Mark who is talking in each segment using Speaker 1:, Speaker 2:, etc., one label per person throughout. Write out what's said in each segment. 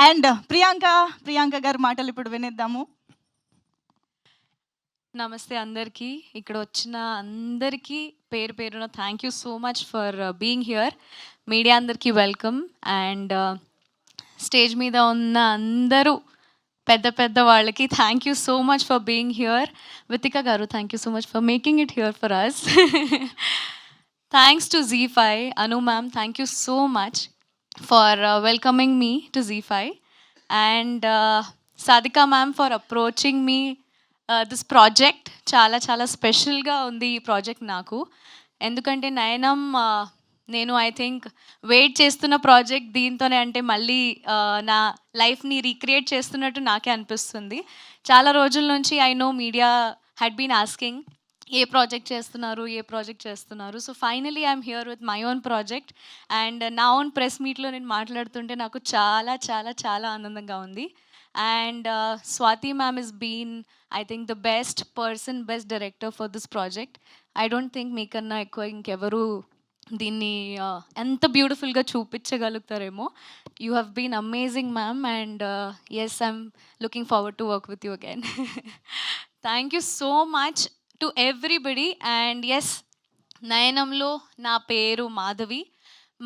Speaker 1: And Priyanka గారి మాటలు ఇప్పుడు వినేద్దాము.
Speaker 2: నమస్తే అందరికీ, ఇక్కడ వచ్చిన అందరికీ పేరు పేరున thank you so much for being here. Media అందరికీ వెల్కమ్. అండ్ స్టేజ్ మీద ఉన్న అందరూ పెద్ద పెద్ద వాళ్ళకి thank you so much for being here. Vithika గారు, thank you so much for making it here for us. Thanks to ZEE5. Anu ma'am, thank you so much for welcoming me to ZEE5. And Sadhika ma'am for approaching me this project. చాలా చాలా స్పెషల్గా ఉంది ఈ project నాకు. ఎందుకంటే నయనం నేను I think wait చేస్తున్న project దీంతోనే. అంటే మళ్ళీ నా లైఫ్ని రీక్రియేట్ చేస్తున్నట్టు నాకే అనిపిస్తుంది. చాలా రోజుల నుంచి I know media had been asking a project చేస్తున్నారు. So finally I'm here with my own project. And నా ఓన్ ప్రెస్ మీట్లో నేను మాట్లాడుతుంటే నాకు చాలా చాలా చాలా ఆనందంగా ఉంది. And Swati ma'am has been, I think, the best director for this project. I don't think మీకన్నా ఎక్కువ ఇంకెవరు దీన్ని ఎంత బ్యూటిఫుల్గా చూపించగలుగుతారేమో. You have been amazing ma'am. And yes, I'm looking forward to work with you again. Thank you so much to everybody. And yes, నయనంలో నా పేరు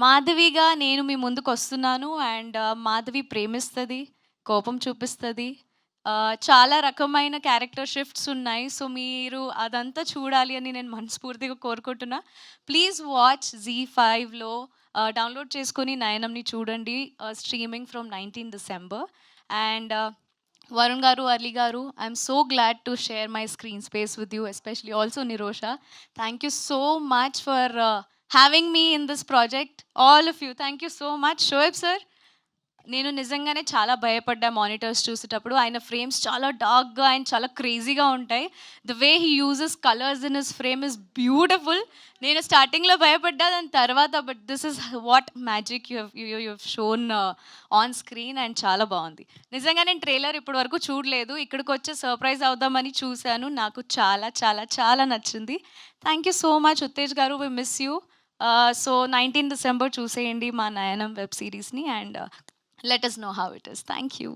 Speaker 2: మాధవిగా నేను మీ ముందుకు వస్తున్నాను. అండ్ మాధవి ప్రేమిస్తుంది, కోపం చూపిస్తుంది, చాలా రకమైన క్యారెక్టర్ షిఫ్ట్స్ ఉన్నాయి. సో మీరు అదంతా చూడాలి అని నేను మనస్ఫూర్తిగా కోరుకుంటున్నా. ప్లీజ్ వాచ్ ZEE5లో డౌన్లోడ్ చేసుకొని నయనంని చూడండి. Streaming from 19 December. And Varun గారు, అలీ గారు, I'm so glad to share my screen space with you, especially also Nirosha. Thank you so much for having me in this project, all of you. Thank you so much. Shoaib sir, నేను నిజంగానే చాలా భయపడ్డా monitors చూసేటప్పుడు. ఆయన frames చాలా డార్క్గా and చాలా క్రేజీగా ఉంటాయి. The way he uses colours in his frame is beautiful. నేను స్టార్టింగ్లో భయపడ్డా, దాని తర్వాత but this is what magic you have shown on screen. And చాలా బాగుంది. నిజంగా నేను ట్రైలర్ ఇప్పటి వరకు చూడలేదు. ఇక్కడికి వచ్చి సర్ప్రైజ్ అవుదామని చూశాను. నాకు చాలా చాలా చాలా నచ్చింది. Thank you so much Uttej గారు, we miss you. So 19 December చూసేయండి మా నయనం వెబ్ సిరీస్ని. And let us know how it is. Thank you.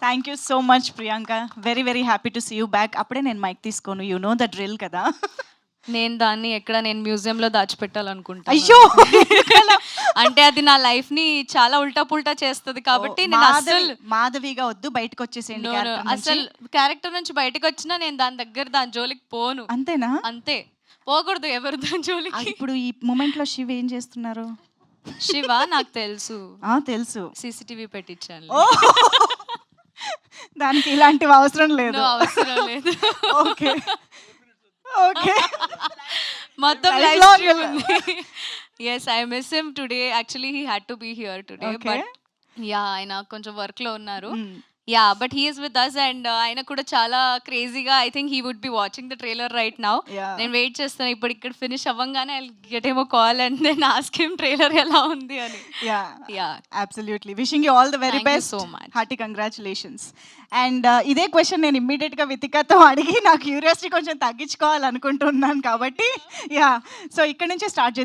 Speaker 1: Thank you so much Priyanka. Very very happy to see you back. అప్పుడే నేను మైక్ తీసుకోను, you know the drill కదా.
Speaker 2: నేను దాన్ని ఎక్కడ నేను మ్యూజియంలో దాచిపెట్టాలనుకుంటా.
Speaker 1: అయ్యో,
Speaker 2: అంటే అది నా లైఫ్ని చాలా ఉల్టా పుల్టా చేస్తుంది కాబట్టి నేను అసలు
Speaker 1: మాధవిగా వద్దు, బయటకు వచ్చేసేయండి.
Speaker 2: అసలు క్యారెక్టర్ నుంచి బయటకు వచ్చినా నేను దాని జోలికి పోను.
Speaker 1: అంతేనా?
Speaker 2: అంతే, పోకూడదు ఎవరు దాని జోలికి.
Speaker 1: ఇప్పుడు ఈ మూమెంట్లో శివ ఏం చేస్తున్నారు?
Speaker 2: శివ నాకు తెలుసు, CCTV పెట్టించాను.
Speaker 1: దానికి ఇలాంటివి అవసరం లేదు. ఓకే ఓకే,
Speaker 2: మొత్తం yes, I miss him today. Actually he had to be here today, but yeah, ఆయన కొంచెం వర్క్ లో ఉన్నారు. Yeah, but he is with us. And ఆయన కూడా చాలా క్రేజీగా, I think he would be watching the trailer right now. నేను wait చేస్తాను ఇప్పుడు ఇక్కడ finish అవ్వంగానే I'll get him a call and then ask him trailer ఎలా ఉంది అని.
Speaker 1: Yeah, absolutely. Wishing you all the very best.
Speaker 2: Thank you so much.
Speaker 1: Hearty congratulations. And ఇదే question నేను ఇమ్మీడియట్గా వితికతో అడిగి నా క్యూరియాసిటీ కొంచెం తగ్గించుకోవాలనుకుంటున్నాను కాబట్టి సో ఇక్కడ నుంచే స్టార్ట్